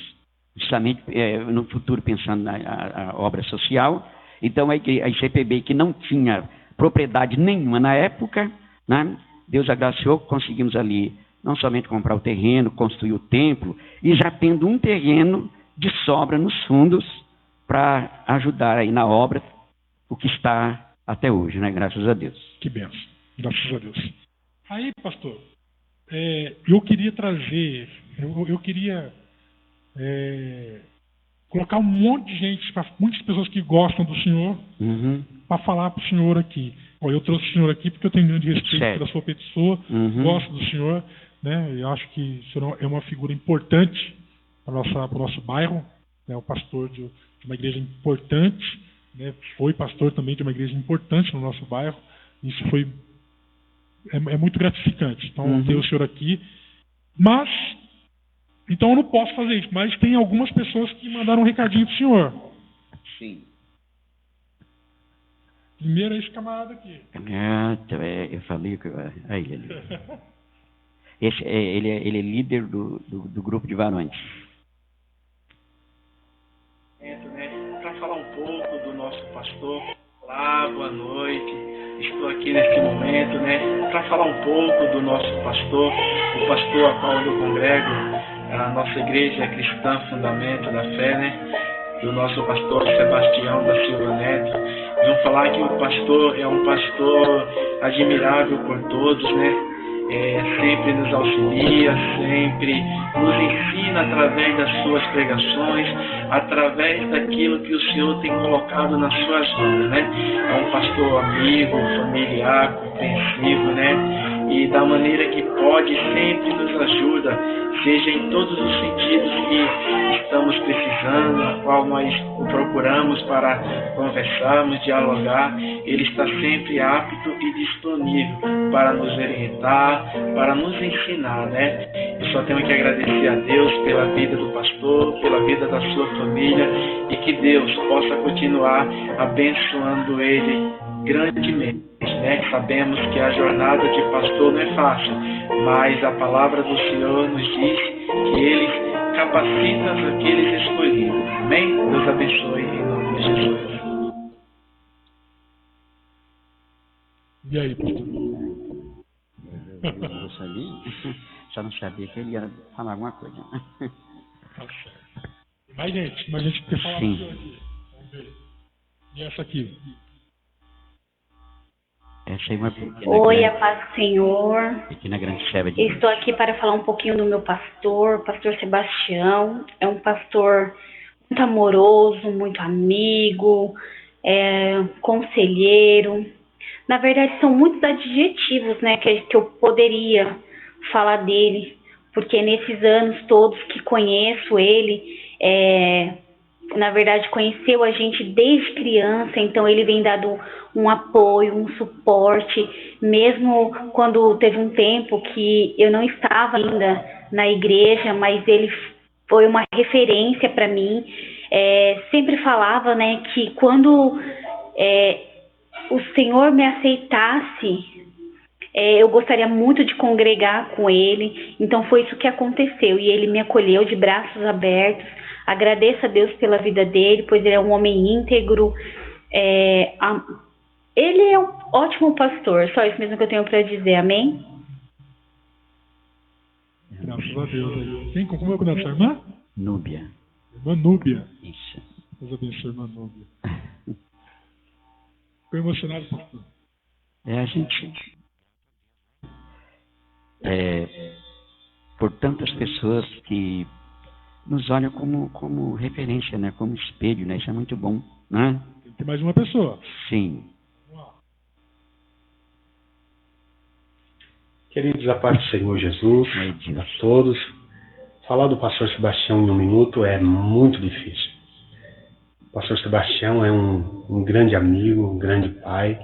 Justamente no futuro pensando na obra social. Então a ICPB, que não tinha propriedade nenhuma na época, né, Deus agraciou, conseguimos ali não somente comprar o terreno, construir o templo, e já tendo um terreno de sobra nos fundos para ajudar aí na obra, o que está até hoje, né? Graças a Deus. Que benção. Graças a Deus. Aí, pastor, eu queria trazer, eu queria colocar um monte de gente, muitas pessoas que gostam do senhor, para falar para o senhor aqui. Bom, eu trouxe o senhor aqui porque eu tenho grande respeito pela sua pessoa, gosto do senhor, né? Eu acho que o senhor é uma figura importante para o nosso bairro, né? O pastor de uma igreja importante, né? Foi pastor também de uma igreja importante no nosso bairro. Isso é muito gratificante. Então, ter o senhor aqui. Mas, então eu não posso fazer isso. Mas tem algumas pessoas que mandaram um recadinho para o senhor. Sim. Primeiro é esse camarada aqui. Eu falei que ele. Ele é líder do grupo de varões. Para falar um pouco do nosso pastor. Olá, boa noite. Estou aqui neste momento, para falar um pouco do nosso pastor, o pastor a qual eu congrego, a nossa igreja cristã Fundamento da Fé, do nosso pastor Sebastião da Silva Neto. Vamos falar que o pastor é um pastor admirável por todos, sempre nos auxilia, sempre nos ensina através das suas pregações, através daquilo que o Senhor tem colocado nas suas mãos, É um pastor amigo, familiar, compreensivo, E da maneira que pode, sempre nos ajuda, seja em todos os sentidos que estamos precisando, a qual nós o procuramos para conversarmos, dialogar. Ele está sempre apto e disponível para nos orientar, para nos ensinar, Eu só tenho que agradecer a Deus pela vida do pastor, pela vida da sua família, e que Deus possa continuar abençoando ele grandemente, Sabemos que a jornada de pastor não é fácil, mas a palavra do Senhor nos diz que Ele capacita aqueles escolhidos. Amém? Deus abençoe em nome de Jesus. E aí, pastor? Eu sabia? Só não sabia que ele ia falar alguma coisa. Tá certo. Mais gente quer falar com o senhor aqui. Vamos ver. E essa aqui? Essa é uma pequena Oi, grande, a paz do Senhor. pequena grande serva de Deus. Estou aqui para falar um pouquinho do meu pastor, pastor Sebastião. É um pastor muito amoroso, muito amigo, conselheiro. Na verdade, são muitos adjetivos, né, que eu poderia falar dele, porque nesses anos todos que conheço ele, na verdade, conheceu a gente desde criança, então ele vem dando um apoio, um suporte, mesmo quando teve um tempo que eu não estava ainda na igreja, mas ele foi uma referência para mim. Sempre falava, né, que quando o Senhor me aceitasse, eu gostaria muito de congregar com ele. Então foi isso que aconteceu, e ele me acolheu de braços abertos. Agradeço a Deus pela vida dele, pois ele é um homem íntegro. Ele é um ótimo pastor, só isso mesmo que eu tenho para dizer, amém? Graças a Deus. Aí. Como é o nome da sua irmã? Núbia. Irmã Núbia. Isso. Deus abençoe, irmã Núbia. Ficou emocionado, pastor? A gente... por tantas pessoas que nos olham como referência, né? Como espelho, né? Isso é muito bom, né? Tem mais uma pessoa. Sim. Queridos, a paz do Senhor Jesus, a todos. Falar do pastor Sebastião em um minuto é muito difícil. O pastor Sebastião é um grande amigo, um grande pai,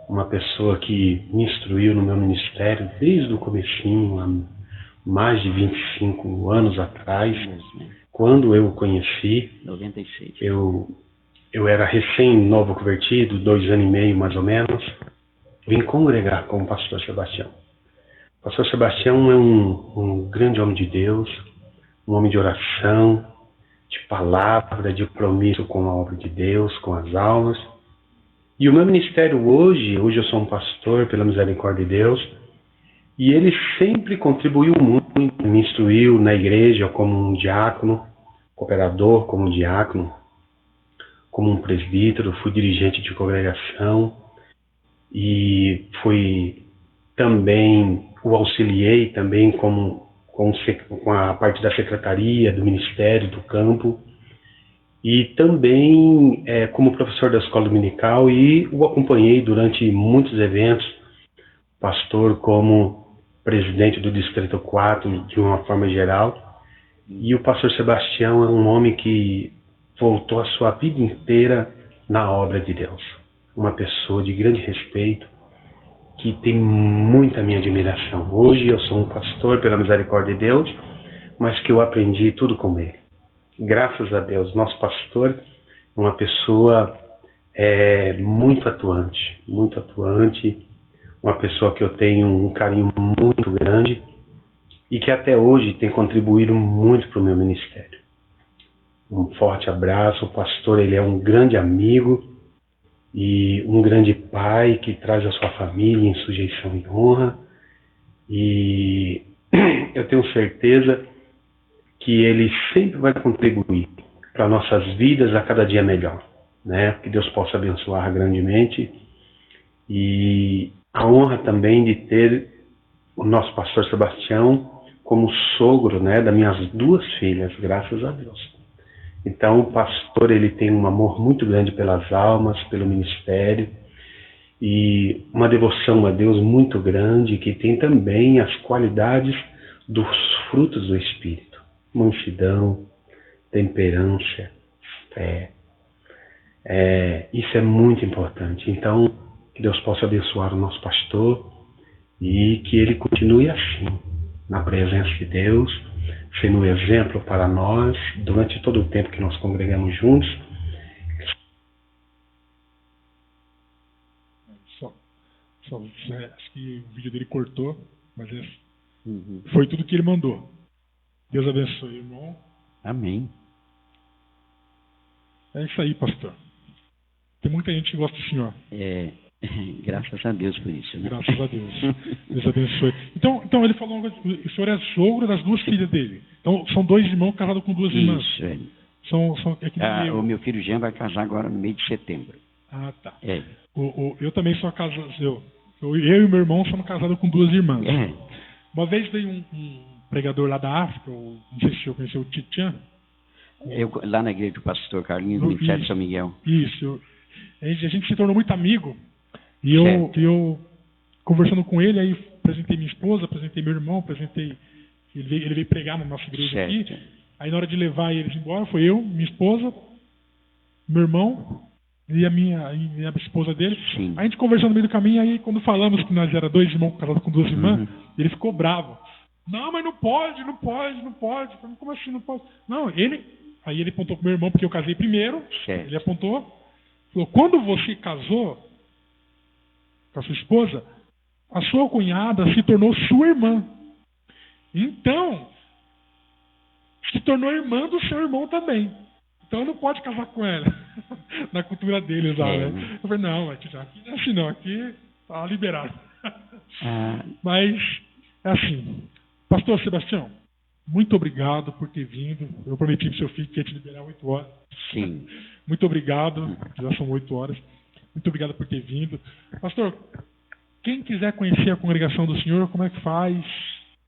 uma pessoa que me instruiu no meu ministério desde o comecinho, há mais de 25 anos atrás, quando eu o conheci. 96. Eu era recém-novo convertido, 2 anos e meio mais ou menos, vim congregar com o pastor Sebastião. O pastor Sebastião é um grande homem de Deus, um homem de oração, de palavra, de compromisso com a obra de Deus, com as almas. E o meu ministério hoje eu sou um pastor pela misericórdia de Deus, e ele sempre contribuiu muito, me instruiu na igreja como um diácono, cooperador como um diácono, como um presbítero, fui dirigente de congregação e o auxiliei também com a parte da secretaria, do ministério, do campo, e também como professor da escola dominical, e o acompanhei durante muitos eventos, pastor como presidente do Distrito 4, de uma forma geral. E o pastor Sebastião é um homem que voltou a sua vida inteira na obra de Deus. Uma pessoa de grande respeito, que tem muita minha admiração. Hoje eu sou um pastor pela misericórdia de Deus, mas que eu aprendi tudo com ele. Graças a Deus, nosso pastor é uma pessoa muito atuante, uma pessoa que eu tenho um carinho muito grande e que até hoje tem contribuído muito para o meu ministério. Um forte abraço. O pastor, ele é um grande amigo e um grande pai que traz a sua família em sujeição e honra. E eu tenho certeza que ele sempre vai contribuir para nossas vidas a cada dia melhor, né? Que Deus possa abençoar grandemente. E a honra também de ter o nosso pastor Sebastião como sogro, né, das minhas 2 filhas, graças a Deus. Então, o pastor, ele tem um amor muito grande pelas almas, pelo ministério, e uma devoção a Deus muito grande, que tem também as qualidades dos frutos do Espírito. Mansidão, temperança, fé. Isso é muito importante. Então, que Deus possa abençoar o nosso pastor e que ele continue assim, na presença de Deus, sendo um exemplo para nós durante todo o tempo que nós congregamos juntos. Acho que o vídeo dele cortou, mas foi tudo que ele mandou. Deus abençoe, irmão. Amém. É isso aí, pastor. Tem muita gente que gosta do senhor. Graças a Deus por isso, né? Graças a Deus. Deus abençoe. Então ele falou uma coisa, o senhor é sogro das 2 filhas dele. Então são 2 irmãos casados com 2 irmãs. Isso, São o meu filho Jean vai casar agora no mês de setembro. Ah, tá. É. Eu também sou casado. Eu e meu irmão somos casados com 2 irmãs. É. Uma vez veio um pregador lá da África, não sei se eu conheci o Titian. Lá na igreja do pastor Carlinhos, no Ministério de São Miguel. Isso. A gente se tornou muito amigo. E eu conversando com ele, aí apresentei minha esposa, apresentei meu irmão, ele veio pregar na nossa igreja aqui. Aí na hora de levar eles embora, foi eu, minha esposa, meu irmão e a minha esposa dele. Sim. A gente conversando no meio do caminho, aí quando falamos que nós era 2 irmãos casados com 2 irmãs, ele ficou bravo. Não, mas não pode. Falei, como assim não pode? Não, aí ele apontou pro meu irmão, porque eu casei primeiro. Certo. Ele apontou, falou, quando você casou com a sua esposa, a sua cunhada se tornou sua irmã. Então, se tornou irmã do seu irmão também. Então não pode casar com ela. Na cultura deles lá, né? Eu falei, não, aqui não é assim não, aqui tá liberado. Mas, é assim, Pastor Sebastião, muito obrigado por ter vindo. Eu prometi pro seu filho que ia te liberar 8 horas. Sim. Muito obrigado, já são 8 horas. Muito obrigado por ter vindo. Pastor, quem quiser conhecer a congregação do senhor, como é que faz?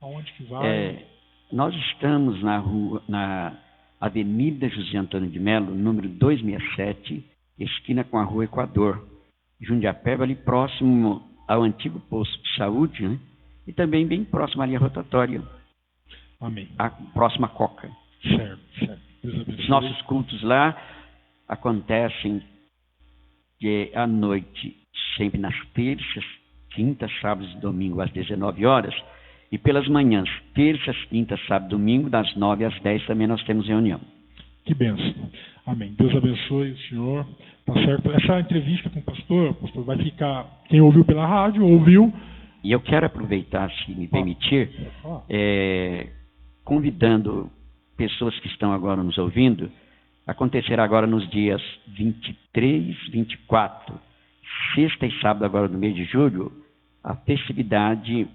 Aonde que vai? Nós estamos na Avenida José Antônio de Melo, número 267, esquina com a Rua Equador, Jundiapeba, ali próximo ao antigo posto de saúde, né? E também bem próximo ali à rotatória. Amém. A próxima Coca. Certo. Os nossos cultos lá acontecem à noite, sempre nas terças, quintas, sábados e domingos às 19 horas. E pelas manhãs, terças, quintas, sábado e domingo, das 9 às 10 também nós temos reunião. Que bênção. Amém. Deus abençoe o senhor. Tá certo? Essa entrevista com o pastor vai ficar, quem ouviu pela rádio, ouviu. E eu quero aproveitar, se me permitir, convidando pessoas que estão agora nos ouvindo, acontecerá agora nos dias 23, 24, sexta e sábado agora do mês de julho, a festividade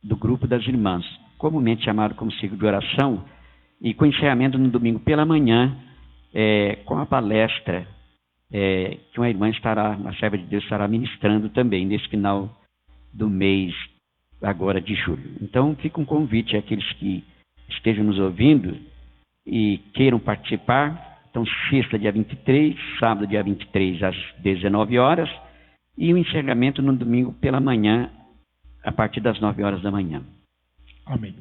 do Grupo das Irmãs, comumente chamado como ciclo de oração, e com encerramento no domingo pela manhã, com a palestra que uma irmã a serva de Deus estará ministrando também, nesse final do mês agora de julho. Então, fica um convite àqueles que estejam nos ouvindo e queiram participar. Então, sexta, dia 23, sábado, dia 23, às 19 horas, e o encerramento no domingo pela manhã, a partir das 9 horas da manhã. Amém.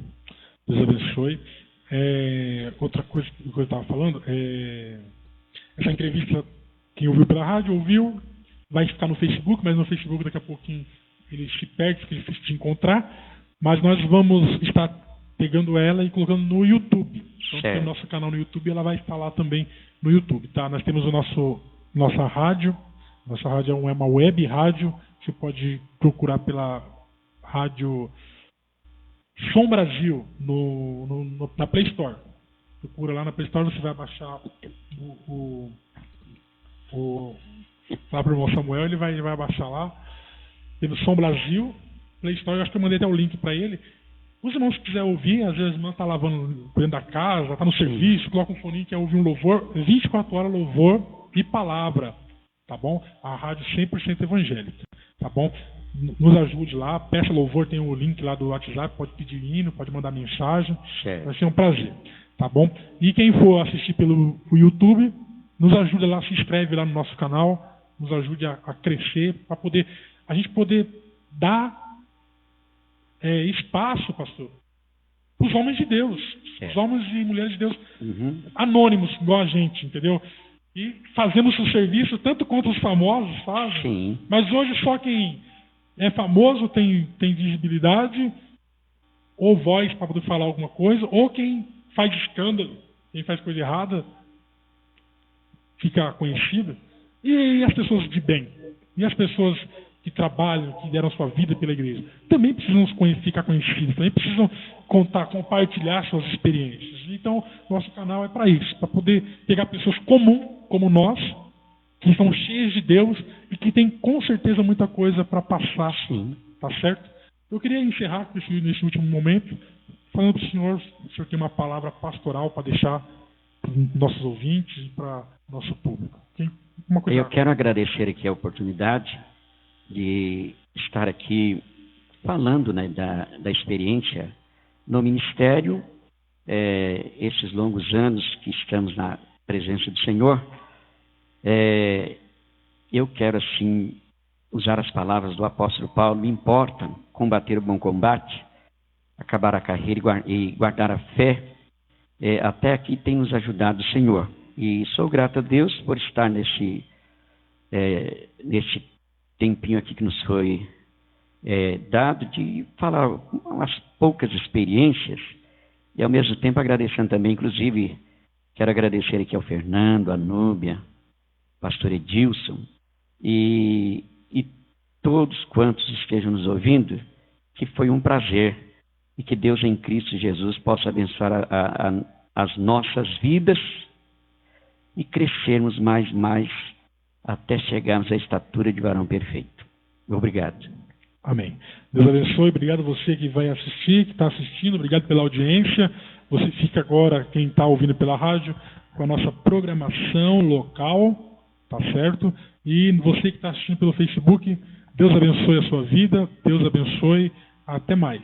Deus abençoe. Outra coisa que eu estava falando, essa entrevista, quem ouviu pela rádio, ouviu, vai ficar no Facebook, mas no Facebook daqui a pouquinho ele se perde, fica difícil de encontrar, mas nós vamos estar pegando ela e colocando no YouTube. Então tem o nosso canal no YouTube, ela vai estar lá também no YouTube, tá? Nós temos nossa rádio é uma web rádio, você pode procurar pela rádio Som Brasil na Play Store. Procura lá na Play Store, você vai baixar lá para o irmão Samuel, ele vai baixar lá. Temos Som Brasil, Play Store, eu acho que eu mandei até o link para ele. Os irmãos, se quiser ouvir, às vezes a irmã está lavando dentro da casa, está no serviço, coloca um fone, quer ouvir um louvor, 24 horas louvor e palavra, tá bom? A rádio 100% evangélica, tá bom? Nos ajude lá, peça louvor, tem o link lá do WhatsApp, pode pedir hino, pode mandar mensagem, vai ser um prazer, tá bom? E quem for assistir pelo YouTube, nos ajude lá, se inscreve lá no nosso canal, nos ajude a crescer, para a gente poder dar espaço, pastor, para os homens de Deus, os homens e mulheres de Deus, anônimos, igual a gente, entendeu? E fazemos o serviço tanto quanto os famosos fazem, sim, mas hoje só quem é famoso tem visibilidade, ou voz para poder falar alguma coisa, ou quem faz escândalo, quem faz coisa errada, fica conhecido. E as pessoas de bem, e as pessoas que trabalham, que deram sua vida pela igreja, também precisam ficar conhecidos, também precisam compartilhar suas experiências. Então, nosso canal é para isso, para poder pegar pessoas comuns, como nós, que são cheias de Deus e que tem com certeza muita coisa para passar. sim, Tá certo? Eu queria encerrar nesse último momento, falando para o senhor tem uma palavra pastoral para deixar para os nossos ouvintes e para o nosso público. Uma coisa... Eu quero agradecer aqui a oportunidade de estar aqui falando, né, da experiência no ministério, esses longos anos que estamos na presença do Senhor. Eu quero, assim, usar as palavras do apóstolo Paulo: me importa combater o bom combate, acabar a carreira e guardar a fé. Até aqui tem nos ajudado o Senhor. E sou grato a Deus por estar nesse tempinho aqui que nos foi dado, de falar umas poucas experiências, e ao mesmo tempo agradecendo também, inclusive, quero agradecer aqui ao Fernando, a Núbia, pastor Edilson, e todos quantos estejam nos ouvindo, que foi um prazer, e que Deus em Cristo Jesus possa abençoar as nossas vidas e crescermos mais até chegarmos à estatura de varão perfeito. Obrigado. Amém. Deus abençoe. Obrigado a você que vai assistir, que está assistindo. Obrigado pela audiência. Você fica agora, quem está ouvindo pela rádio, com a nossa programação local, tá certo? E você que está assistindo pelo Facebook, Deus abençoe a sua vida. Deus abençoe. Até mais.